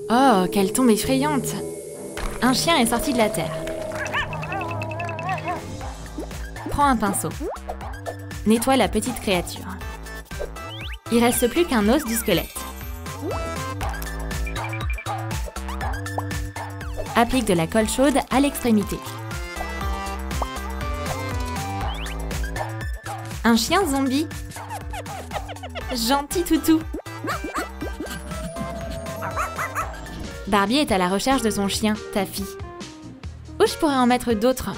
Oh, quelle tombe effrayante! Un chien est sorti de la terre. Prends un pinceau. Nettoie la petite créature. Il reste plus qu'un os du squelette. Applique de la colle chaude à l'extrémité. Un chien zombie. Gentil toutou. Barbie est à la recherche de son chien, Taffy. Où je pourrais en mettre d'autres?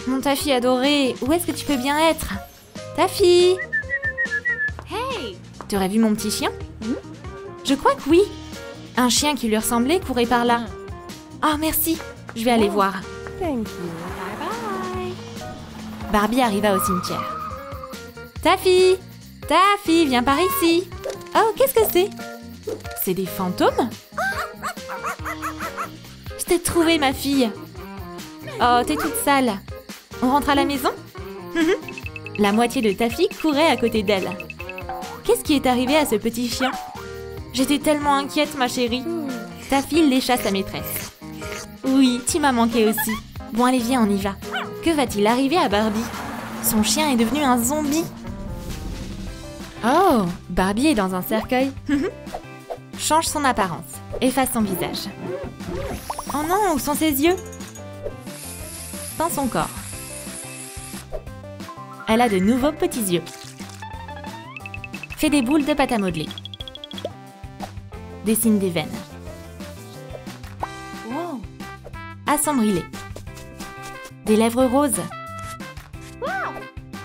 Mon Taffy adoré, où est-ce que tu peux bien être? Taffy! Hey! Tu aurais vu mon petit chien? Je crois que oui. Un chien qui lui ressemblait courait par là. Oh, merci. Je vais aller voir. Thank you. Bye bye. Barbie arriva au cimetière. Taffy! Taffy, viens par ici. Oh, qu'est-ce que c'est? C'est des fantômes? Je t'ai trouvée, ma fille. Oh, t'es toute sale. On rentre à la maison? La moitié de Taffy courait à côté d'elle. Qu'est-ce qui est arrivé à ce petit chien? J'étais tellement inquiète, ma chérie. Taffy lécha sa maîtresse. Oui, tu m'as manqué aussi. Bon, allez, viens, on y va. Que va-t-il arriver à Barbie? Son chien est devenu un zombie. Oh, Barbie est dans un cercueil. Change son apparence. Efface son visage. Oh non, où sont ses yeux? Peins son corps. Elle a de nouveaux petits yeux. Fais des boules de pâte à modeler. Dessine des veines. Wow. Assombris-les. Des lèvres roses.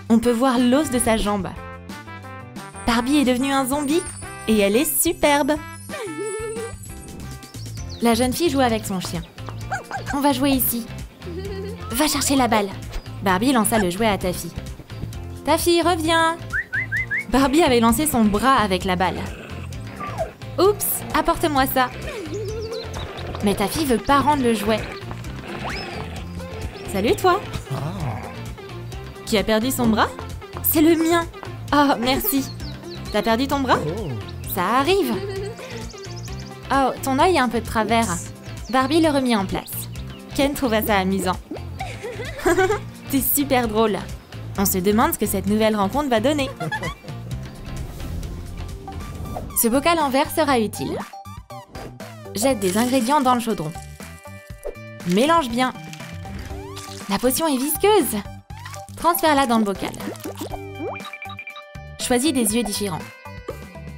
On peut voir l'os de sa jambe. Barbie est devenue un zombie et elle est superbe. La jeune fille joue avec son chien. On va jouer ici. Va chercher la balle. Barbie lança le jouet à Taffy. Taffy, reviens. Barbie avait lancé son bras avec la balle. Oups, apporte-moi ça. Mais Taffy veut pas rendre le jouet. Salut toi. Qui a perdu son bras? C'est le mien. Oh, merci. T'as perdu ton bras? Ça arrive. Oh, ton œil a un peu de travers. Barbie le remit en place. Ken trouva ça amusant. T'es super drôle. On se demande ce que cette nouvelle rencontre va donner. Ce bocal en verre sera utile. Jette des ingrédients dans le chaudron. Mélange bien. La potion est visqueuse. Transfère-la dans le bocal. Choisis des yeux différents.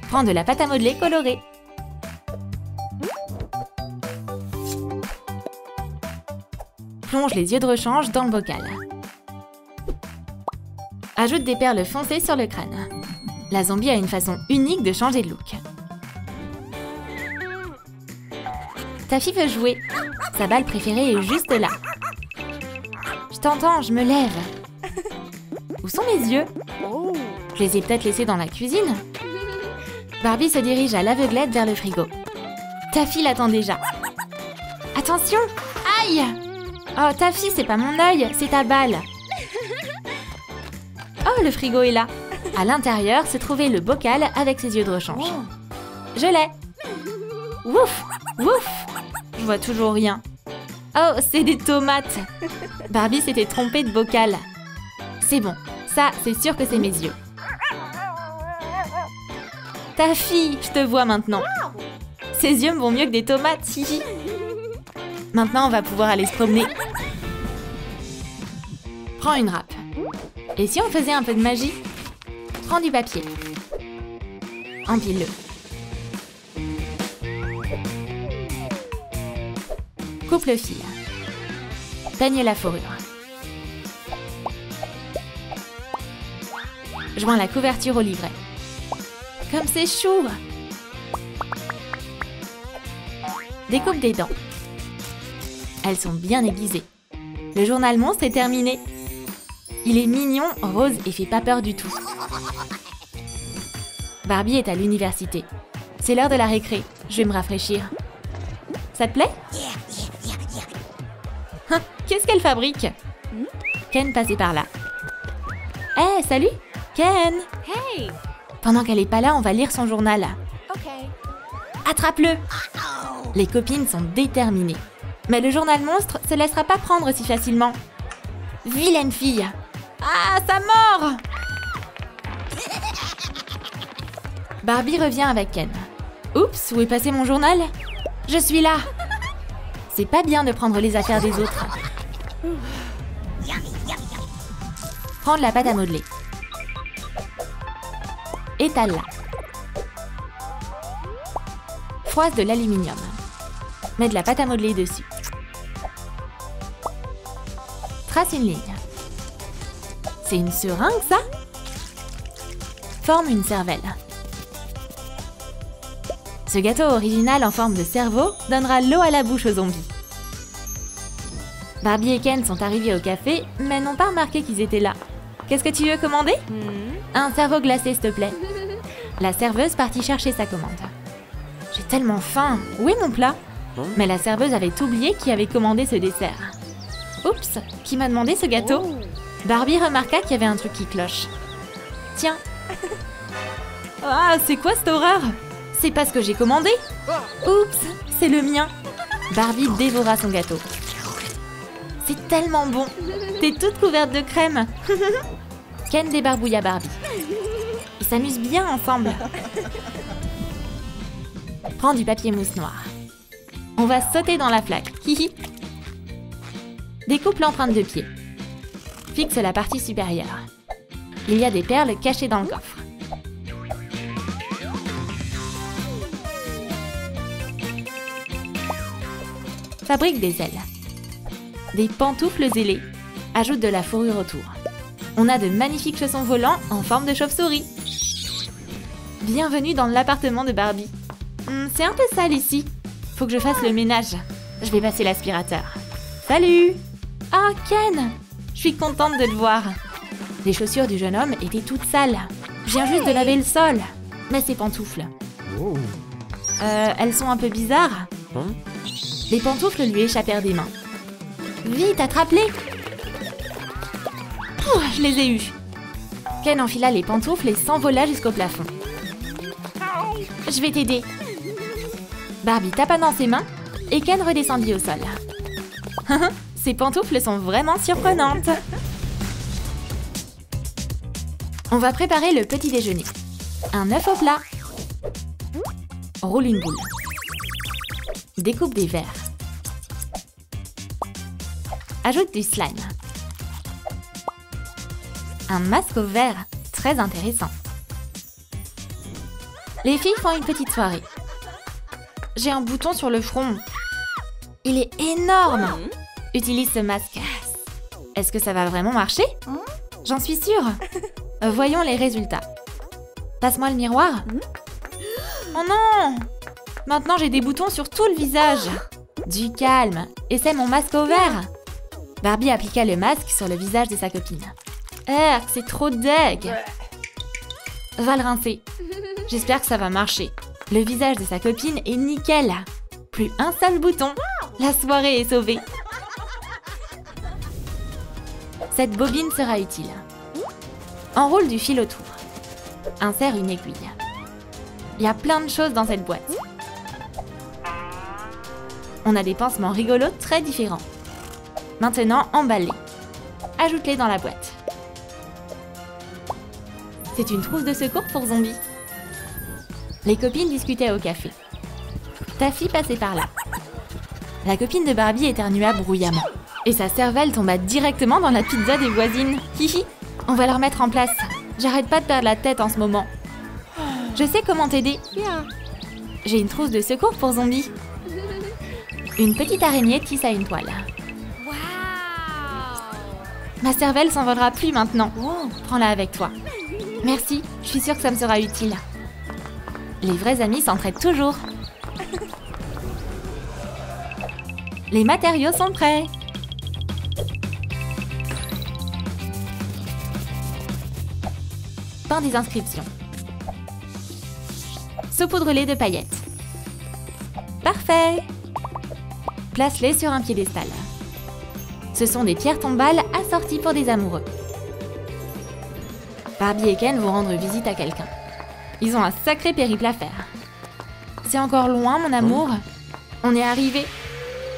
Prends de la pâte à modeler colorée. Plonge les yeux de rechange dans le bocal. Ajoute des perles foncées sur le crâne. La zombie a une façon unique de changer de look. Taffy veut jouer. Sa balle préférée est juste là. Je t'entends, je me lève. Où sont mes yeux? Je les ai peut-être laissés dans la cuisine. Barbie se dirige à l'aveuglette vers le frigo. Taffy l'attend déjà. Attention! Aïe! Oh, Taffy, c'est pas mon œil, c'est ta balle. Oh, le frigo est là. À l'intérieur se trouvait le bocal avec ses yeux de rechange. Je l'ai. Ouf! Ouf! Je vois toujours rien. Oh, c'est des tomates. Barbie s'était trompée de bocal. C'est bon. Ça, c'est sûr que c'est mes yeux. Taffy, je te vois maintenant. Ses yeux me vont mieux que des tomates, hihi. Maintenant, on va pouvoir aller se promener. Prends une râpe. Et si on faisait un peu de magie? Prends du papier. Empile-le. Coupe le fil. Peigne la fourrure. Joins la couverture au livret. Comme c'est chou! Découpe des dents. Elles sont bien aiguisées. Le journal monstre est terminé. Il est mignon, rose et fait pas peur du tout. Barbie est à l'université. C'est l'heure de la récré. Je vais me rafraîchir. Ça te plaît? Hein, qu'est-ce qu'elle fabrique? Ken passait par là. Hé, salut! Ken! Hey! Pendant qu'elle est pas là, on va lire son journal. Okay. Attrape-le! Les copines sont déterminées. Mais le journal monstre se laissera pas prendre si facilement. Vilaine fille! Ah, ça mord! Barbie revient avec Ken. Oups, où est passé mon journal? Je suis là! C'est pas bien de prendre les affaires des autres. Prends de la pâte à modeler. Étale-la. Froisse de l'aluminium. Mets de la pâte à modeler dessus. Trace une ligne. C'est une seringue, ça? Forme une cervelle. Ce gâteau original en forme de cerveau donnera l'eau à la bouche aux zombies. Barbie et Ken sont arrivés au café, mais n'ont pas remarqué qu'ils étaient là. Qu'est-ce que tu veux commander? Un cerveau glacé, s'il te plaît. La serveuse partit chercher sa commande. J'ai tellement faim. Où est mon plat? Mais la serveuse avait oublié qui avait commandé ce dessert. Oups, qui m'a demandé ce gâteau? Barbie remarqua qu'il y avait un truc qui cloche. Tiens. Ah, c'est quoi cette horreur? C'est pas ce que j'ai commandé? Oups, c'est le mien. Barbie dévora son gâteau. C'est tellement bon. T'es toute couverte de crème. Ken débarbouilla Barbie. Ils s'amusent bien ensemble. Prends du papier mousse noir. On va sauter dans la flaque. Hihi. Découpe l'empreinte de pied. Fixe la partie supérieure. Il y a des perles cachées dans le coffre. Fabrique des ailes. Des pantoufles ailées. Ajoute de la fourrure autour. On a de magnifiques chaussons volants en forme de chauve-souris. Bienvenue dans l'appartement de Barbie. C'est un peu sale ici. Faut que je fasse le ménage. Je vais passer l'aspirateur. Salut! Ah, Ken! Je suis contente de te voir. Les chaussures du jeune homme étaient toutes sales. Je viens juste de laver le sol. Mais ces pantoufles... elles sont un peu bizarres. Les pantoufles lui échappèrent des mains. Vite, attrape-les! Je les ai eus. Ken enfila les pantoufles et s'envola jusqu'au plafond. Je vais t'aider. Barbie tapa dans ses mains et Ken redescendit au sol. Ces pantoufles sont vraiment surprenantes. On va préparer le petit déjeuner. Un œuf au plat. Roule une boule. Découpe des verres. Ajoute du slime. Un masque au verre, très intéressant. Les filles font une petite soirée. J'ai un bouton sur le front. Il est énorme. Utilise ce masque. Est-ce que ça va vraiment marcher? J'en suis sûre. Voyons les résultats. Passe-moi le miroir. Oh non! Maintenant j'ai des boutons sur tout le visage. Du calme. Et c'est mon masque au vert. Barbie appliqua le masque sur le visage de sa copine. C'est trop deg. Va le rincer. J'espère que ça va marcher. Le visage de sa copine est nickel. Plus un seul bouton. La soirée est sauvée. Cette bobine sera utile. Enroule du fil autour. Insère une aiguille. Il y a plein de choses dans cette boîte. On a des pansements rigolos très différents. Maintenant, emballe-les. Ajoute-les dans la boîte. C'est une trousse de secours pour zombies. Les copines discutaient au café. Taffy passait par là. La copine de Barbie éternua bruyamment. Et sa cervelle tomba directement dans la pizza des voisines. Hihi, on va le remettre en place. J'arrête pas de perdre la tête en ce moment. Je sais comment t'aider. J'ai une trousse de secours pour zombies. Une petite araignée tisse à une toile. Ma cervelle s'envolera plus maintenant. Prends-la avec toi. Merci, je suis sûre que ça me sera utile. Les vrais amis s'entraident toujours. Les matériaux sont prêts. Peins des inscriptions. Saupoudre-les de paillettes. Parfait. Place-les sur un piédestal. Ce sont des pierres tombales assorties pour des amoureux. Barbie et Ken vont rendre visite à quelqu'un. Ils ont un sacré périple à faire. C'est encore loin, mon amour? On est arrivé.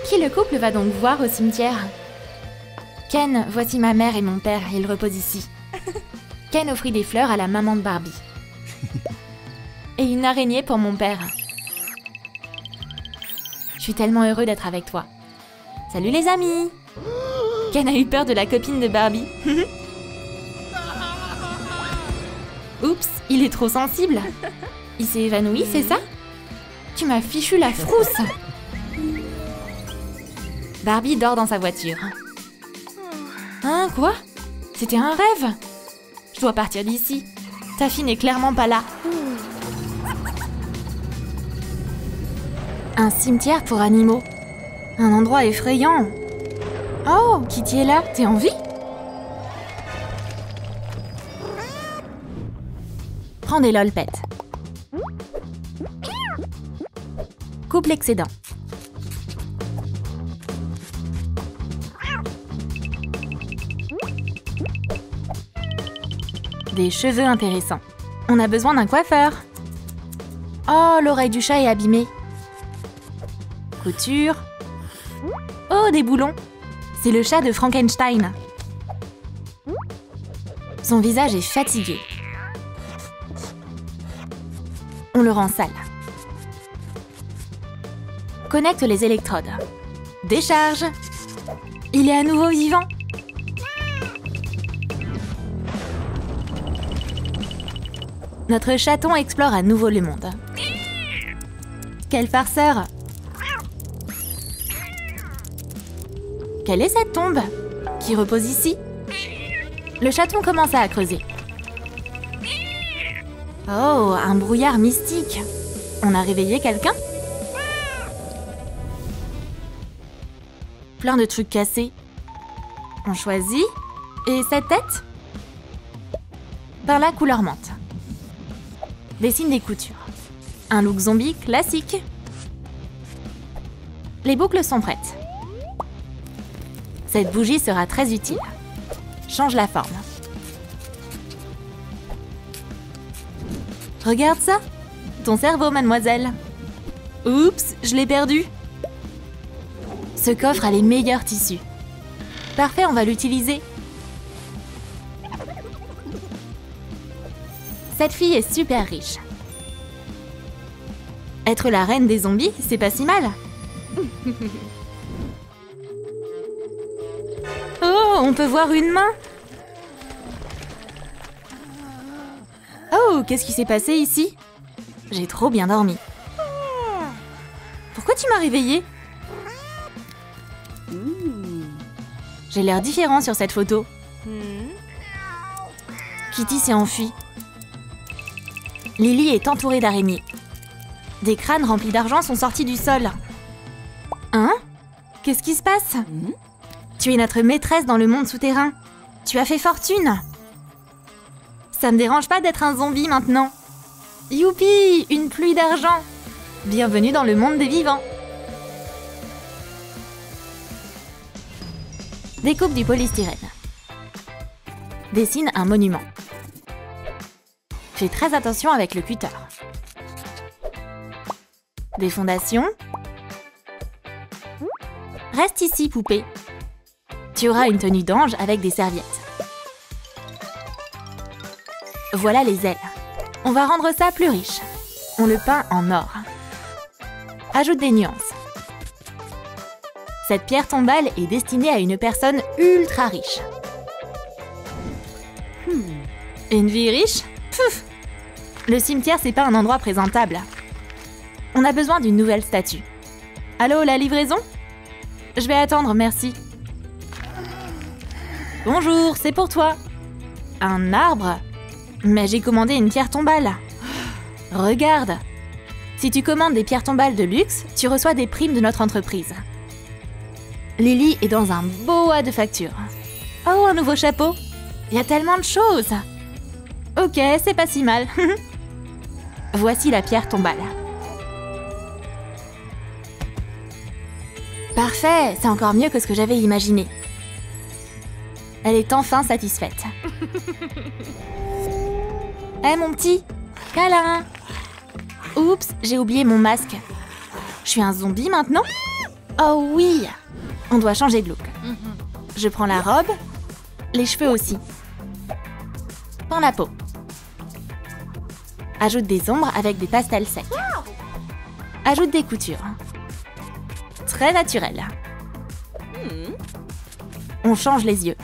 Qui le couple va donc voir au cimetière? Ken, voici ma mère et mon père, ils reposent ici. Ken offrit des fleurs à la maman de Barbie. Et une araignée pour mon père. Je suis tellement heureux d'être avec toi. Salut les amis! Ken a eu peur de la copine de Barbie. Oups, il est trop sensible. Il s'est évanoui, c'est ça? Tu m'as fichu la frousse! Barbie dort dans sa voiture. Hein, quoi? C'était un rêve? Je dois partir d'ici. Ta fille n'est clairement pas là. Un cimetière pour animaux. Un endroit effrayant. Oh, Kitty est là. T'es en vie? Prends des lolpettes. Coupe l'excédent. Des cheveux intéressants. On a besoin d'un coiffeur. Oh, l'oreille du chat est abîmée. Couture. Oh, des boulons. C'est le chat de Frankenstein. Son visage est fatigué. On le rend sale. Connecte les électrodes. Décharge. Il est à nouveau vivant. Notre chaton explore à nouveau le monde. Quel farceur! Quelle est cette tombe qui repose ici? Le chaton commença à creuser. Oh, un brouillard mystique! On a réveillé quelqu'un? Plein de trucs cassés. On choisit. Et cette tête? Par la couleur menthe. Dessine des coutures. Un look zombie classique. Les boucles sont prêtes. Cette bougie sera très utile. Change la forme. Regarde ça. Ton cerveau, mademoiselle. Oups, je l'ai perdu. Ce coffre a les meilleurs tissus. Parfait, on va l'utiliser. Cette fille est super riche. Être la reine des zombies, c'est pas si mal. Oh, on peut voir une main. Oh, qu'est-ce qui s'est passé ici? J'ai trop bien dormi. Pourquoi tu m'as réveillée? J'ai l'air différent sur cette photo. Kitty s'est enfuie. Lily est entourée d'araignées. Des crânes remplis d'argent sont sortis du sol. Hein? Qu'est-ce qui se passe? Tu es notre maîtresse dans le monde souterrain. Tu as fait fortune. Ça me dérange pas d'être un zombie maintenant. Youpi! Une pluie d'argent. Bienvenue dans le monde des vivants. Découpe du polystyrène. Dessine un monument. Fais très attention avec le cutter. Des fondations. Reste ici, poupée. Tu auras une tenue d'ange avec des serviettes. Voilà les ailes. On va rendre ça plus riche. On le peint en or. Ajoute des nuances. Cette pierre tombale est destinée à une personne ultra riche. Une vie riche? Pouf! Le cimetière, c'est pas un endroit présentable. On a besoin d'une nouvelle statue. Allô, la livraison? Je vais attendre, merci. Bonjour, c'est pour toi. Un arbre? Mais j'ai commandé une pierre tombale. Regarde. Si tu commandes des pierres tombales de luxe, tu reçois des primes de notre entreprise. Lily est dans un boa de facture. Oh, un nouveau chapeau. Il y a tellement de choses. Ok, c'est pas si mal. Voici la pierre tombale. Parfait, c'est encore mieux que ce que j'avais imaginé. Elle est enfin satisfaite. Hé, mon petit, câlin. Oups, j'ai oublié mon masque. Je suis un zombie maintenant? Oh oui! On doit changer de look. Je prends la robe, les cheveux aussi. Peins la peau. Ajoute des ombres avec des pastels secs. Ajoute des coutures. Très naturel. On change les yeux.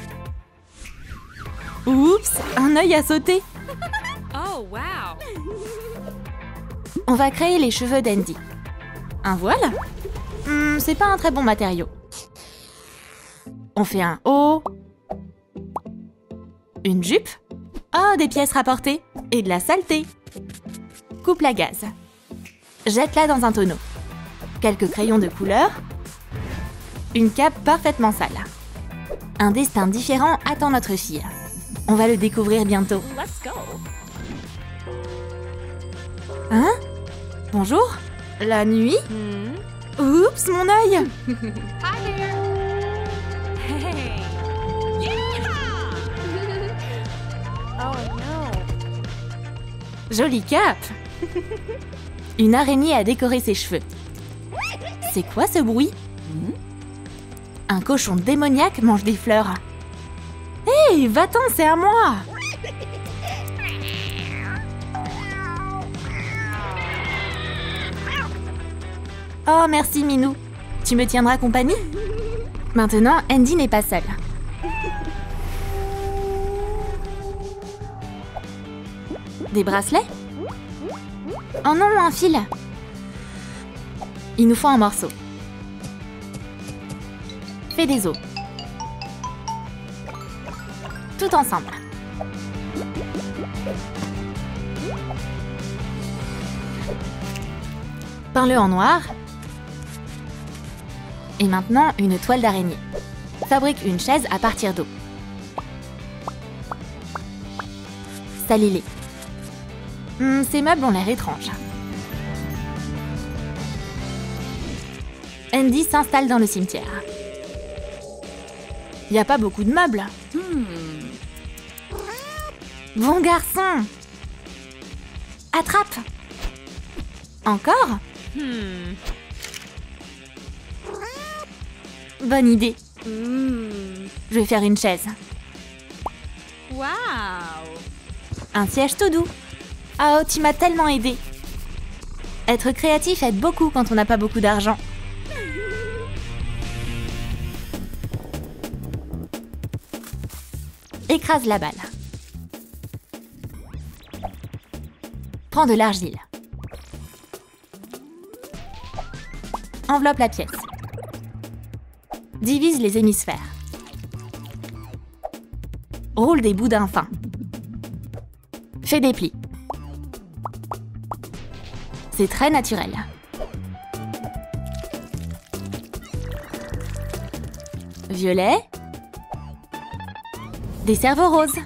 Oups, un œil a sauté. Oh, wow. On va créer les cheveux d'Andy. Un voile? C'est pas un très bon matériau. On fait un haut. Une jupe. Oh, des pièces rapportées. Et de la saleté. Coupe la gaze. Jette-la dans un tonneau. Quelques crayons de couleur. Une cape parfaitement sale. Un destin différent attend notre fille. On va le découvrir bientôt. Let's go. Hein? Bonjour? La nuit? Oups, mon œil! Hi there. Hey. Yeah. Oh no. Jolie cape! Une araignée a décoré ses cheveux. C'est quoi ce bruit? Un cochon démoniaque mange des fleurs. Hé, va-t'en, c'est à moi! Oh, merci Minou. Tu me tiendras compagnie? Maintenant, Andy n'est pas seule. Des bracelets? Oh non, un fil! Il nous faut un morceau. Fais des os. Tout ensemble. Peins-le en noir. Et maintenant, une toile d'araignée. Fabrique une chaise à partir d'eau. Salis-les. Ces meubles ont l'air étranges. Andy s'installe dans le cimetière. Il n'y a pas beaucoup de meubles. Bon garçon! Attrape! Encore? Bonne idée. Je vais faire une chaise. Wow. Un siège tout doux. Oh, tu m'as tellement aidé. Être créatif aide beaucoup quand on n'a pas beaucoup d'argent. Écrase la balle. Prends de l'argile. Enveloppe la pièce. Divise les hémisphères. Roule des boudins fins. Fais des plis. C'est très naturel. Violet. Des cerveaux roses.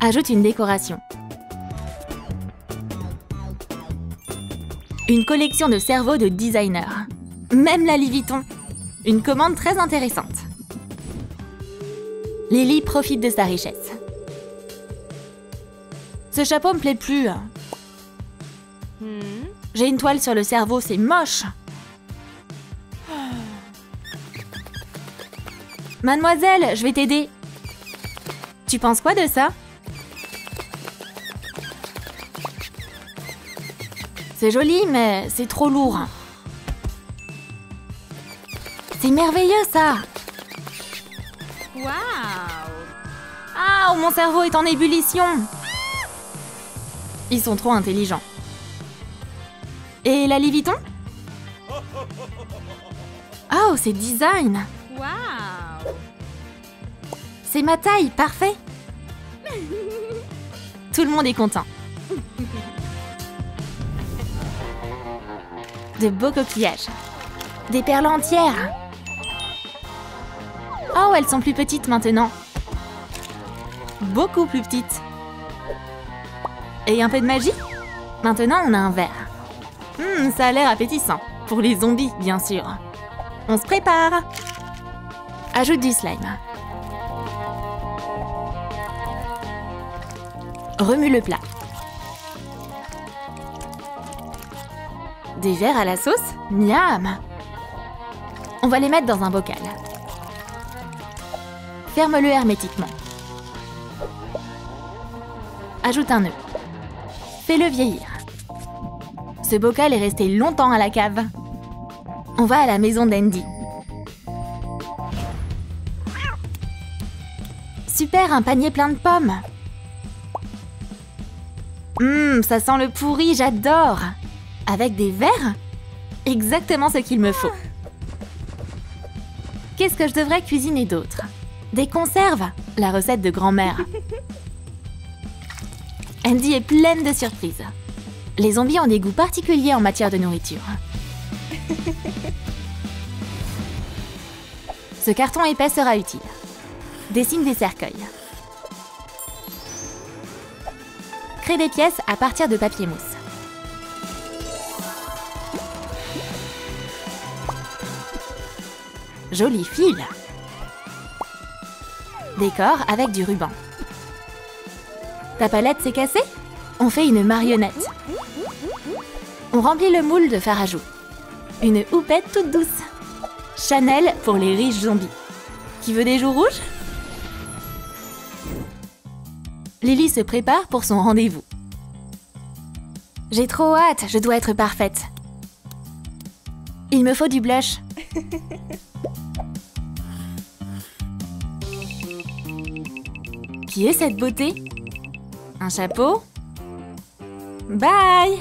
Ajoute une décoration. Une collection de cerveaux de designer. Même la Louis Vuitton. Une commande très intéressante. Lily profite de sa richesse. Ce chapeau me plaît plus. J'ai une toile sur le cerveau, c'est moche. Mademoiselle, je vais t'aider. Tu penses quoi de ça? C'est joli, mais c'est trop lourd. C'est merveilleux, ça! Wow. Ah, mon cerveau est en ébullition! Ils sont trop intelligents. Et la Louis Vuitton? Oh, c'est design! Wow. C'est ma taille, parfait! Tout le monde est content. De beaux coquillages. Des perles entières. Oh, elles sont plus petites maintenant. Beaucoup plus petites. Et un peu de magie? Maintenant, on a un verre. Ça a l'air appétissant. Pour les zombies, bien sûr. On se prépare. Ajoute du slime. Remue le plat. Des verres à la sauce? Miam! On va les mettre dans un bocal. Ferme-le hermétiquement. Ajoute un nœud. Fais-le vieillir. Ce bocal est resté longtemps à la cave. On va à la maison d'Andy. Super, un panier plein de pommes. Ça sent le pourri, j'adore. Avec des verres? Exactement ce qu'il me faut. Qu'est-ce que je devrais cuisiner d'autre? Des conserves, la recette de grand-mère. Andy est pleine de surprises. Les zombies ont des goûts particuliers en matière de nourriture. Ce carton épais sera utile. Dessine des cercueils. Crée des pièces à partir de papier mousse. Joli fil. Décor avec du ruban. Ta palette s'est cassée? On fait une marionnette. On remplit le moule de farajou. Une houppette toute douce. Chanel pour les riches zombies. Qui veut des joues rouges? Lily se prépare pour son rendez-vous. J'ai trop hâte, je dois être parfaite. Il me faut du blush. Qui est cette beauté? Un chapeau? Bye!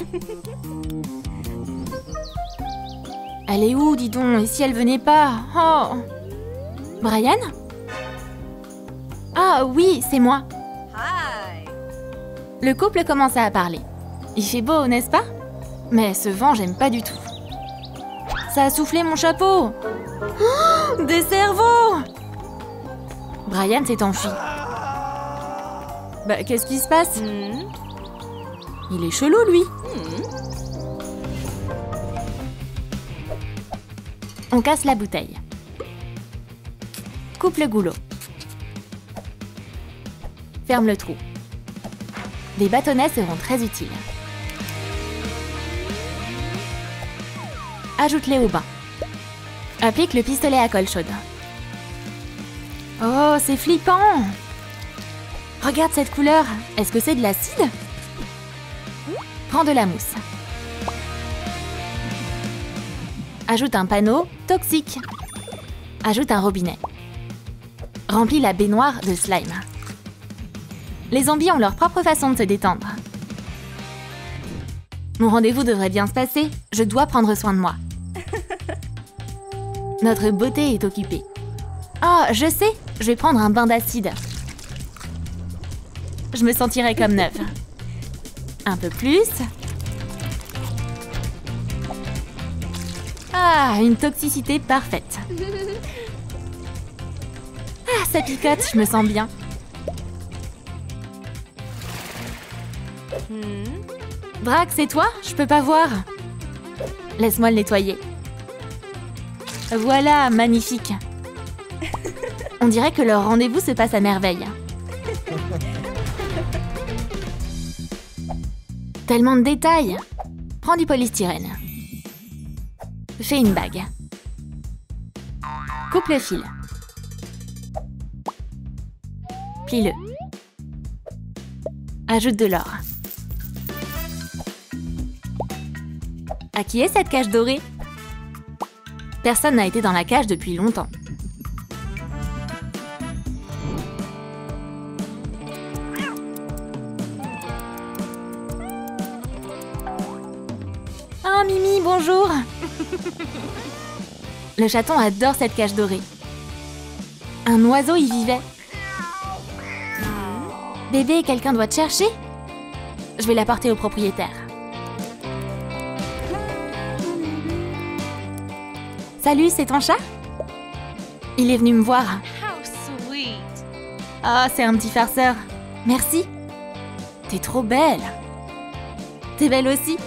Elle est où, dis donc? Et si elle venait pas? Oh! Brian? Ah oui, c'est moi. Hi. Le couple commença à parler. Il fait beau, n'est-ce pas? Mais ce vent, j'aime pas du tout. Ça a soufflé mon chapeau! Oh, des cerveaux! Brian s'est enfui. Bah, qu'est-ce qui se passe? Il est chelou, lui. On casse la bouteille. Coupe le goulot. Ferme le trou. Des bâtonnets seront très utiles. Ajoute-les au bain. Applique le pistolet à colle chaude. Oh, c'est flippant! Regarde cette couleur. Est-ce que c'est de l'acide? Prends de la mousse. Ajoute un panneau toxique. Ajoute un robinet. Remplis la baignoire de slime. Les zombies ont leur propre façon de se détendre. Mon rendez-vous devrait bien se passer. Je dois prendre soin de moi. Notre beauté est occupée. Oh, je sais, je vais prendre un bain d'acide. Je me sentirai comme neuve. Un peu plus. Ah, une toxicité parfaite. Ah, ça picote, je me sens bien. Drac, c'est toi? Je peux pas voir. Laisse-moi le nettoyer. Voilà, magnifique. On dirait que leur rendez-vous se passe à merveille. Tellement de détails. Prends du polystyrène. Fais une bague. Coupe le fil. Plie-le. Ajoute de l'or. À qui est cette cage dorée? Personne n'a été dans la cage depuis longtemps. Oh Mimi, bonjour. Le chaton adore cette cage dorée. Un oiseau y vivait. Bébé, quelqu'un doit te chercher? Je vais la porter au propriétaire. Salut, c'est ton chat? Il est venu me voir. How sweet. Ah, c'est un petit farceur. Merci. T'es trop belle. T'es belle aussi.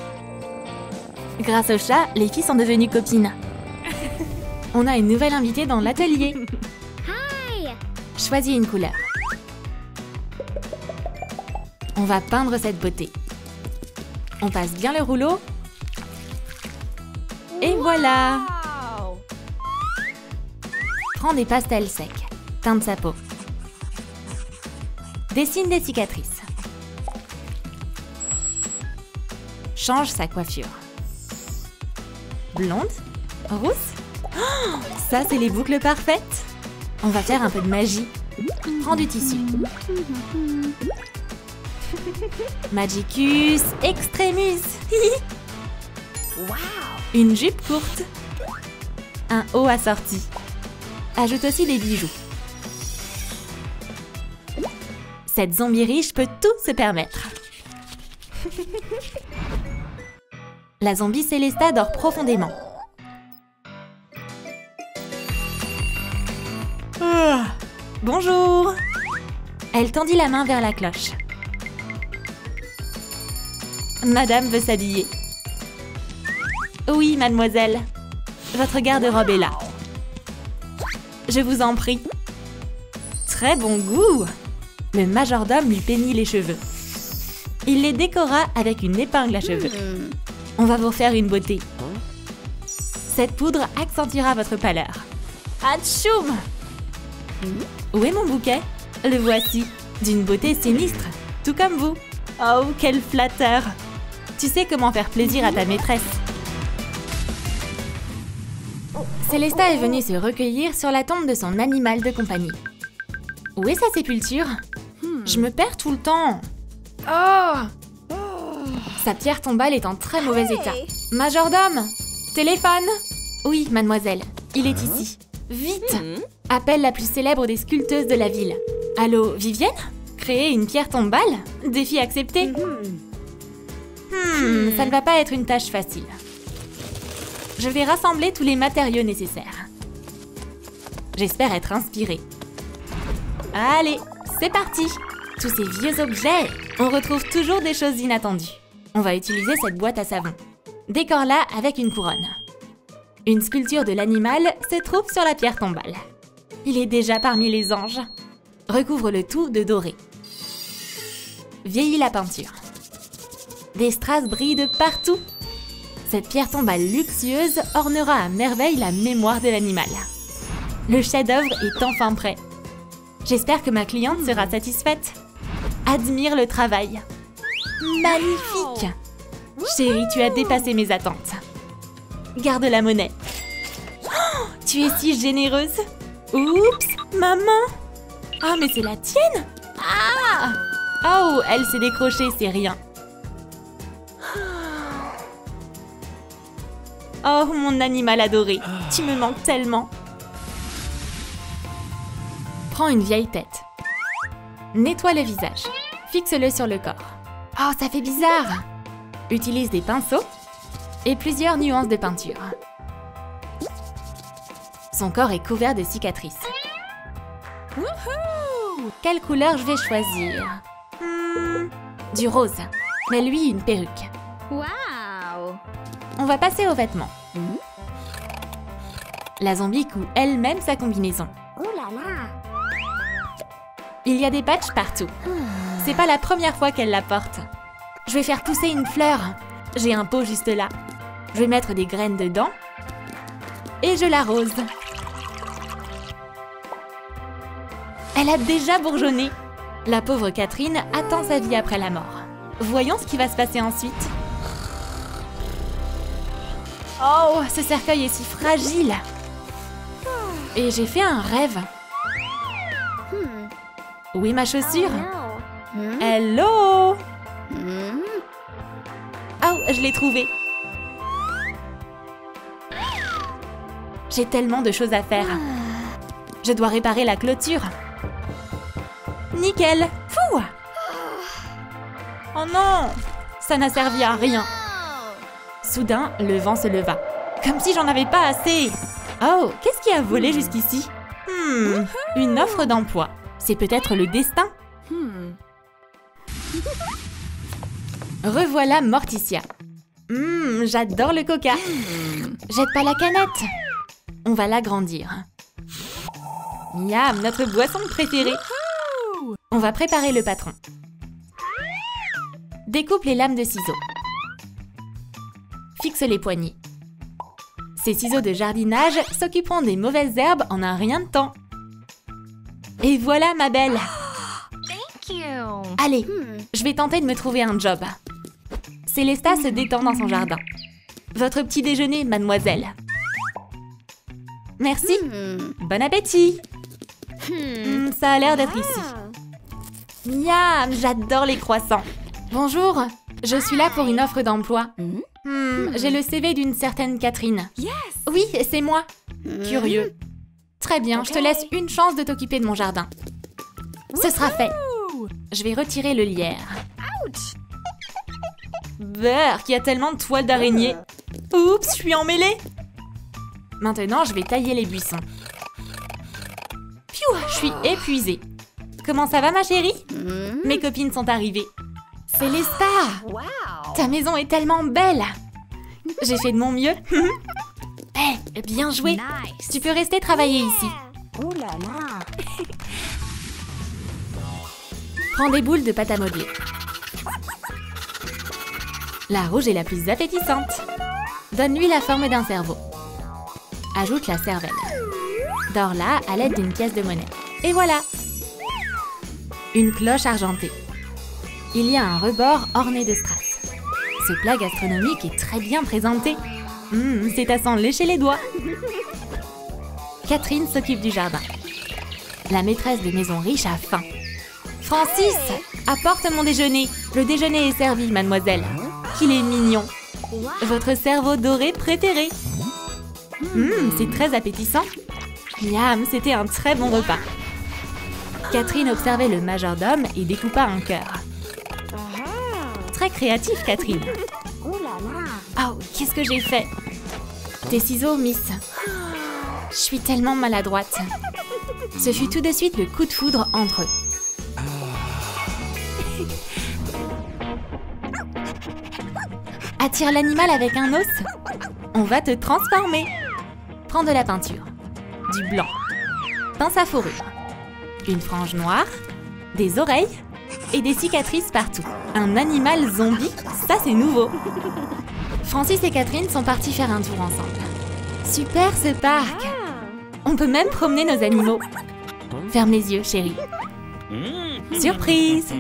Grâce au chat, les filles sont devenues copines. On a une nouvelle invitée dans l'atelier. Hi. Choisis une couleur. On va peindre cette beauté. On passe bien le rouleau. Et voilà! Wow. Prends des pastels secs. Teinte sa peau. Dessine des cicatrices. Change sa coiffure. Blonde? Rousse? Oh, ça, c'est les boucles parfaites! On va faire un peu de magie. Prends du tissu. Magicus Extremus! Wow. Une jupe courte. Un haut assorti. Ajoute aussi des bijoux. Cette zombie riche peut tout se permettre. La zombie Célesta dort profondément. Ah, bonjour! Elle tendit la main vers la cloche. Madame veut s'habiller. Oui, mademoiselle. Votre garde-robe est là. Je vous en prie. Très bon goût! Le majordome lui peignit les cheveux. Il les décora avec une épingle à cheveux. On va vous faire une beauté. Cette poudre accentuera votre pâleur. Atchoum! Où est mon bouquet? Le voici, d'une beauté sinistre, tout comme vous. Oh, quel flatteur! Tu sais comment faire plaisir à ta maîtresse. Célesta est venue se recueillir sur la tombe de son animal de compagnie. Où est sa sépulture? Je me perds tout le temps. Oh! Sa pierre tombale est en très mauvais état. Majordome! Téléphone! Oui, mademoiselle, il est ici. Vite! Appelle la plus célèbre des sculpteuses de la ville. Allô, Vivienne? Créer une pierre tombale? Défi accepté. Ça ne va pas être une tâche facile. Je vais rassembler tous les matériaux nécessaires. J'espère être inspirée. Allez, c'est parti! Tous ces vieux objets, on retrouve toujours des choses inattendues. On va utiliser cette boîte à savon. Décore-la avec une couronne. Une sculpture de l'animal se trouve sur la pierre tombale. Il est déjà parmi les anges. Recouvre le tout de doré. Vieillis la peinture. Des strass brillent de partout. Cette pierre tombale luxueuse ornera à merveille la mémoire de l'animal. Le chef-d'œuvre est enfin prêt. J'espère que ma cliente sera satisfaite. Admire le travail. Magnifique! Chérie, tu as dépassé mes attentes. Garde la monnaie. Oh, tu es si généreuse. Oups, maman! Ah, mais c'est la tienne? Ah! Oh, elle s'est décrochée, c'est rien. Oh, mon animal adoré, tu me manques tellement. Prends une vieille tête. Nettoie le visage. Fixe-le sur le corps. Oh, ça fait bizarre! Utilise des pinceaux et plusieurs nuances de peinture. Son corps est couvert de cicatrices. Wouhou! Quelle couleur je vais choisir? Du rose. Mais lui, une perruque. Wow. On va passer aux vêtements. La zombie coud elle-même sa combinaison. Oh là là. Il y a des patchs partout. C'est pas la première fois qu'elle la porte. Je vais faire pousser une fleur. J'ai un pot juste là. Je vais mettre des graines dedans. Et je l'arrose. Elle a déjà bourgeonné. La pauvre Catherine attend sa vie après la mort. Voyons ce qui va se passer ensuite. Oh, ce cercueil est si fragile. Et j'ai fait un rêve. Où est ma chaussure? Hello! Oh, je l'ai trouvée. J'ai tellement de choses à faire. Je dois réparer la clôture. Nickel! Fou! Oh non! Ça n'a servi à rien. Soudain, le vent se leva. Comme si j'en avais pas assez. Oh, qu'est-ce qui a volé jusqu'ici? Une offre d'emploi. C'est peut-être le destin. Revoilà Morticia. J'adore le coca. Jette pas la canette. On va l'agrandir. Miam, notre boisson préférée. On va préparer le patron. Découpe les lames de ciseaux. Fixe les poignées. Ces ciseaux de jardinage s'occuperont des mauvaises herbes en un rien de temps. Et voilà, ma belle. Thank you. Allez, je vais tenter de me trouver un job. Célesta se détend dans son jardin. Votre petit déjeuner, mademoiselle. Merci. Bon appétit. Ça a l'air d'être ici. Miam, j'adore les croissants. Bonjour, je suis là pour une offre d'emploi. J'ai le CV d'une certaine Catherine. Oui, c'est moi. Curieux. Très bien, je te laisse une chance de t'occuper de mon jardin. Ce sera fait. Je vais retirer le lierre. Berk, il y a tellement de toiles d'araignée. Oups, je suis emmêlée. Maintenant, je vais tailler les buissons. Pfiou, je suis épuisée. Comment ça va, ma chérie? Mes copines sont arrivées. Célesta, Wow. ta maison est tellement belle. J'ai fait de mon mieux. Hé, bien joué. Nice. Tu peux rester travailler ici. Ooh la la. Prends des boules de pâte à modeler. La rouge est la plus appétissante. Donne-lui la forme d'un cerveau. Ajoute la cervelle. Dors-la à l'aide d'une pièce de monnaie. Et voilà! Une cloche argentée. Il y a un rebord orné de strass. Ce plat gastronomique est très bien présenté. C'est à s'en lécher les doigts. Catherine s'occupe du jardin. La maîtresse de maison riche a faim. Francis, apporte mon déjeuner. Le déjeuner est servi, mademoiselle. Qu'il est mignon. Votre cerveau doré préféré. C'est très appétissant. Miam, c'était un très bon repas. Catherine observait le majordome et découpa un cœur. Très créatif, Catherine. Ooh la la. Oh, qu'est-ce que j'ai fait? Tes ciseaux, Miss. Je suis tellement maladroite. Ce fut tout de suite le coup de foudre entre eux. Attire l'animal avec un os. On va te transformer. Prends de la peinture, du blanc, dans sa fourrure, une frange noire, des oreilles et des cicatrices partout. Un animal zombie, ça c'est nouveau. Francis et Catherine sont partis faire un tour ensemble. Super ce parc. On peut même promener nos animaux. Ferme les yeux, chérie. Surprise.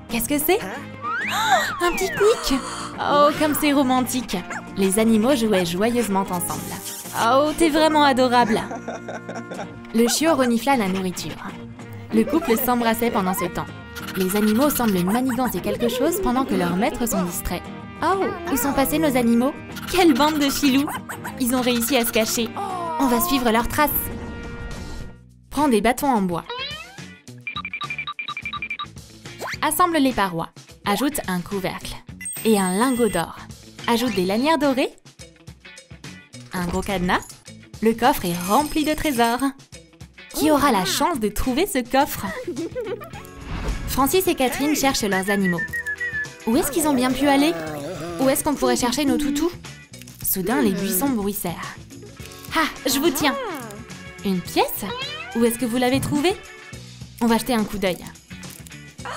Qu'est-ce que c'est? Oh, un pique-nique. Oh, comme c'est romantique. Les animaux jouaient joyeusement ensemble. Oh, t'es vraiment adorable. Le chiot renifla la nourriture. Le couple s'embrassait pendant ce temps. Les animaux semblent manigancer quelque chose pendant que leurs maîtres sont distraits. Oh, où sont passés nos animaux? Quelle bande de filous! Ils ont réussi à se cacher. On va suivre leurs traces. Prends des bâtons en bois. Assemble les parois. Ajoute un couvercle. Et un lingot d'or. Ajoute des lanières dorées. Un gros cadenas. Le coffre est rempli de trésors. Qui aura la chance de trouver ce coffre? Francis et Catherine cherchent leurs animaux. Où est-ce qu'ils ont bien pu aller? Où est-ce qu'on pourrait chercher nos toutous? Soudain, les buissons bruissèrent. Ah, je vous tiens! Une pièce? Où est-ce que vous l'avez trouvée? On va jeter un coup d'œil.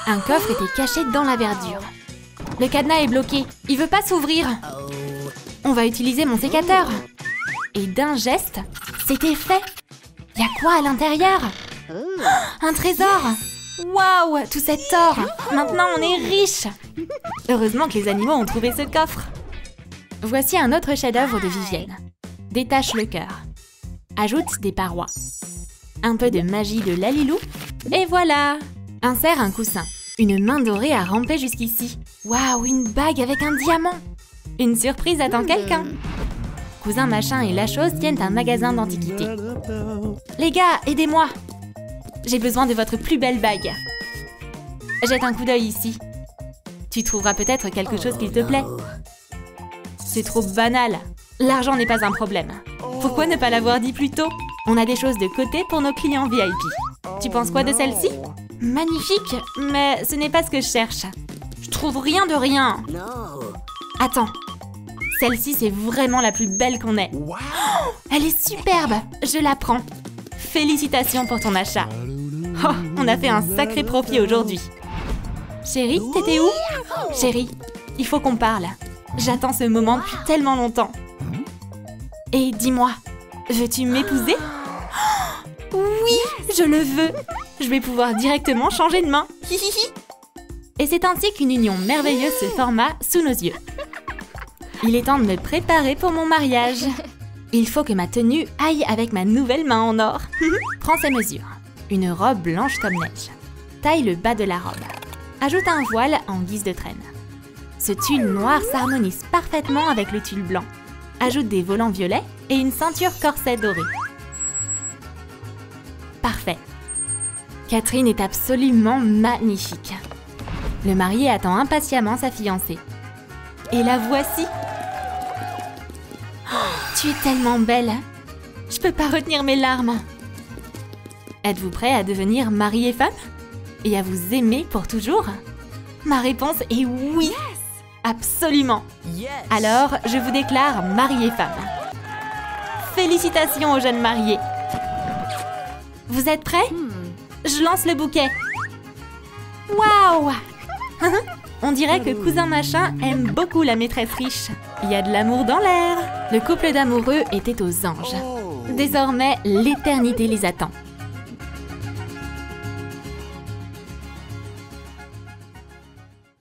Un coffre était caché dans la verdure. Le cadenas est bloqué. Il veut pas s'ouvrir. On va utiliser mon sécateur. Et d'un geste, c'était fait. Y a quoi à l'intérieur? Un trésor! Waouh, tout cet or! Maintenant, on est riche! Heureusement que les animaux ont trouvé ce coffre. Voici un autre chef-d'œuvre de Vivienne. Détache le cœur. Ajoute des parois. Un peu de magie de Lalilou. Et voilà! Insère un coussin. Une main dorée a rampé jusqu'ici. Waouh, une bague avec un diamant! Une surprise attend quelqu'un. Cousin Machin et La Chose tiennent un magasin d'antiquités. Les gars, aidez-moi! J'ai besoin de votre plus belle bague. Jette un coup d'œil ici. Tu trouveras peut-être quelque chose qui te plaît. C'est trop banal. L'argent n'est pas un problème. Pourquoi ne pas l'avoir dit plus tôt? On a des choses de côté pour nos clients VIP. Tu penses quoi de celle-ci? Magnifique, mais ce n'est pas ce que je cherche. Je trouve rien de rien. Attends. Celle-ci, c'est vraiment la plus belle qu'on ait. Oh, elle est superbe. Je la prends. Félicitations pour ton achat. Oh, on a fait un sacré profit aujourd'hui. Chérie, t'étais où? Chérie, il faut qu'on parle. J'attends ce moment depuis tellement longtemps. Et dis-moi, veux-tu m'épouser? Oui, je le veux. Je vais pouvoir directement changer de main. Et c'est ainsi qu'une union merveilleuse se forma sous nos yeux. Il est temps de me préparer pour mon mariage. Il faut que ma tenue aille avec ma nouvelle main en or. Prends ces mesures. Une robe blanche comme neige. Taille le bas de la robe. Ajoute un voile en guise de traîne. Ce tulle noir s'harmonise parfaitement avec le tulle blanc. Ajoute des volants violets et une ceinture corset dorée. Parfait. Catherine est absolument magnifique. Le marié attend impatiemment sa fiancée. Et la voici. Tu es tellement belle. Je peux pas retenir mes larmes. Êtes-vous prêt à devenir mari et femme? Et à vous aimer pour toujours? Ma réponse est oui. Absolument. Alors, je vous déclare mari et femme. Félicitations aux jeunes mariés. Vous êtes prêts? Je lance le bouquet. Waouh! On dirait que cousin machin aime beaucoup la maîtresse riche. Il y a de l'amour dans l'air. Le couple d'amoureux était aux anges. Désormais, l'éternité les attend.